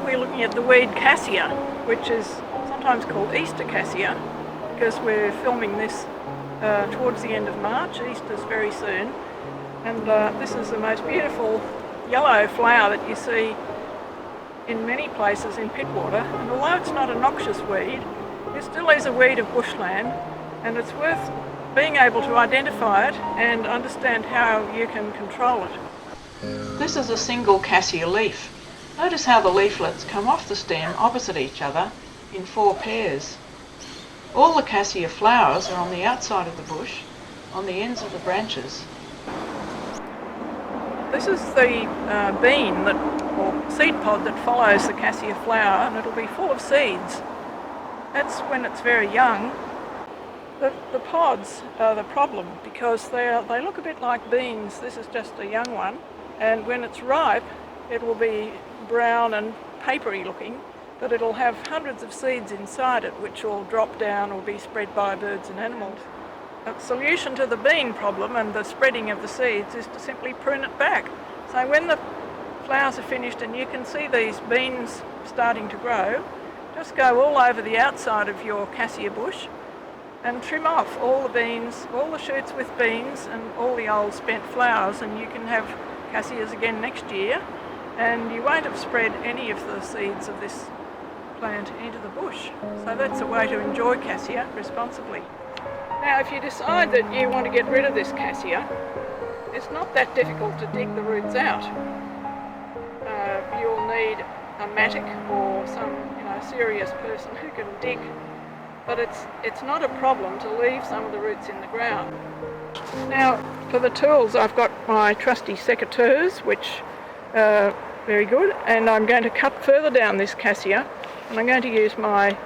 we're looking at the weed cassia, which is sometimes called Easter cassia, because we're filming this towards the end of March. Easter's very soon, and this is the most beautiful yellow flower that you see in many places in Pittwater, and although it's not a noxious weed, it still is a weed of bushland, and it's worth being able to identify it and understand how you can control it. This is a single cassia leaf. Notice how the leaflets come off the stem opposite each other in 4 pairs. All the cassia flowers are on the outside of the bush, on the ends of the branches. This is the bean or seed pod that follows the cassia flower, and it'll be full of seeds. That's when it's very young. The pods are the problem because they look a bit like beans. This is just a young one, and when it's ripe it will be brown and papery looking, but it'll have hundreds of seeds inside it which will drop down or be spread by birds and animals. A solution to the bean problem and the spreading of the seeds is to simply prune it back. So when the flowers are finished and you can see these beans starting to grow, just go all over the outside of your cassia bush and trim off all the beans, all the shoots with beans and all the old spent flowers, and you can have cassias again next year, and you won't have spread any of the seeds of this plant into the bush. So that's a way to enjoy cassia responsibly. Now if you decide that you want to get rid of this cassia, it's not that difficult to dig the roots out. You'll need a mattock or some serious person who can dig, but it's not a problem to leave some of the roots in the ground. Now for the tools, I've got my trusty secateurs, which are very good, and I'm going to cut further down this cassia, and I'm going to use my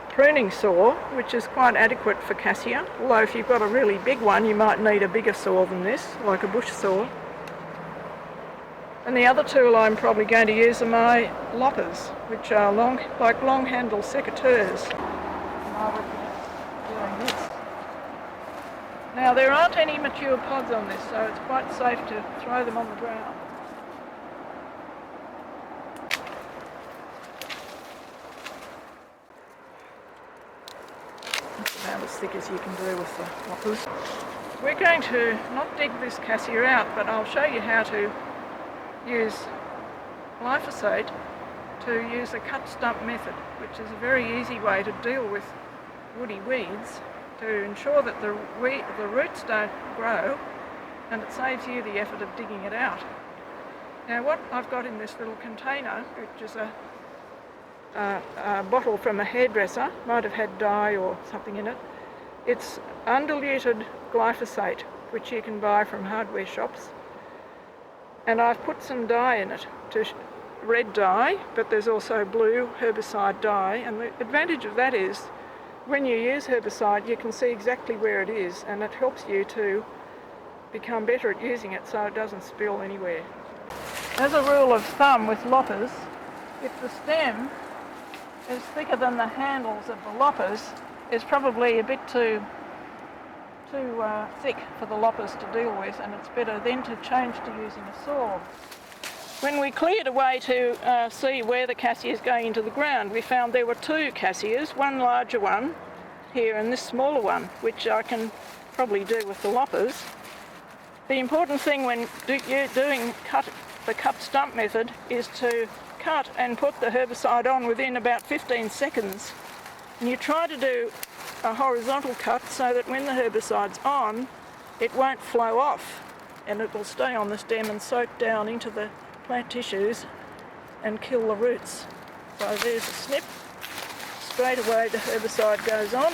pruning saw, which is quite adequate for cassia, although if you've got a really big one you might need a bigger saw than this, like a bush saw. And the other tool I'm probably going to use are my loppers, which are like long handle secateurs. Now there aren't any mature pods on this, so it's quite safe to throw them on the ground. About as thick as you can do with the loppers. We're going to not dig this cassia out, but I'll show you how to use glyphosate to use the cut stump method, which is a very easy way to deal with woody weeds to ensure that the roots don't grow, and it saves you the effort of digging it out. Now what I've got in this little container, which is a bottle from a hairdresser, might have had dye or something in it. It's undiluted glyphosate, which you can buy from hardware shops, and I've put some dye in it, red dye, but there's also blue herbicide dye, and the advantage of that is when you use herbicide you can see exactly where it is, and it helps you to become better at using it so it doesn't spill anywhere. As a rule of thumb with loppers, if the stem is thicker than the handles of the loppers, it's probably a bit too thick for the loppers to deal with, and it's better then to change to using a saw. When we cleared away to see where the cassia is going into the ground, we found there were 2 cassias, one larger one here and this smaller one, which I can probably do with the loppers. The important thing when you're doing the cut stump method is to cut and put the herbicide on within about 15 seconds. And you try to do a horizontal cut so that when the herbicide's on, it won't flow off and it will stay on the stem and soak down into the plant tissues and kill the roots. So there's a snip. Straight away the herbicide goes on,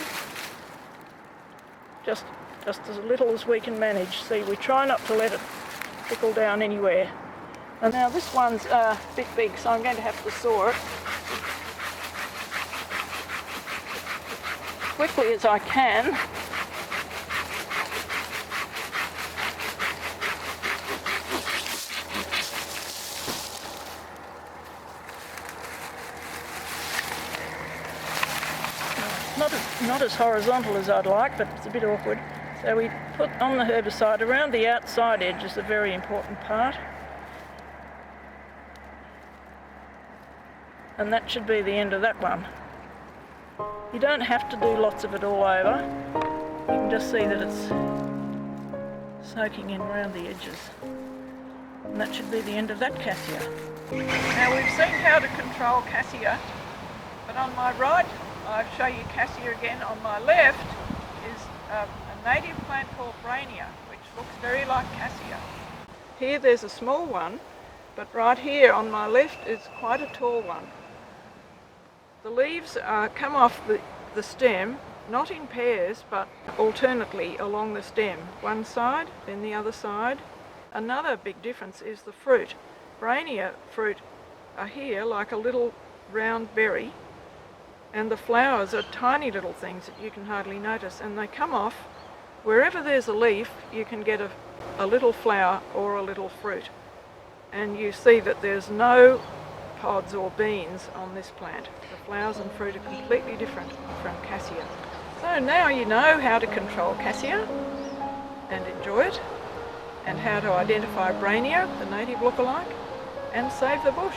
just as little as we can manage. See, we try not to let it trickle down anywhere. And now this one's a bit big, so I'm going to have to saw it quickly as I can. Not as horizontal as I'd like, but it's a bit awkward. So we put on the herbicide around the outside edge is a very important part. And that should be the end of that one. You don't have to do lots of it all over. You can just see that it's soaking in around the edges. And that should be the end of that cassia. Now we've seen how to control cassia, but on my right, I'll show you cassia again. On my left is a native plant called brainia, which looks very like cassia. Here there's a small one, but right here on my left is quite a tall one. The leaves come off the stem, not in pairs, but alternately along the stem. One side, then the other side. Another big difference is the fruit. Brainia fruit are here like a little round berry, and the flowers are tiny little things that you can hardly notice, and they come off. Wherever there's a leaf, you can get a little flower or a little fruit. And you see that there's no pods or beans on this plant. The flowers and fruit are completely different from cassia. So now you know how to control cassia and enjoy it, and how to identify brainia, the native lookalike, and save the bush.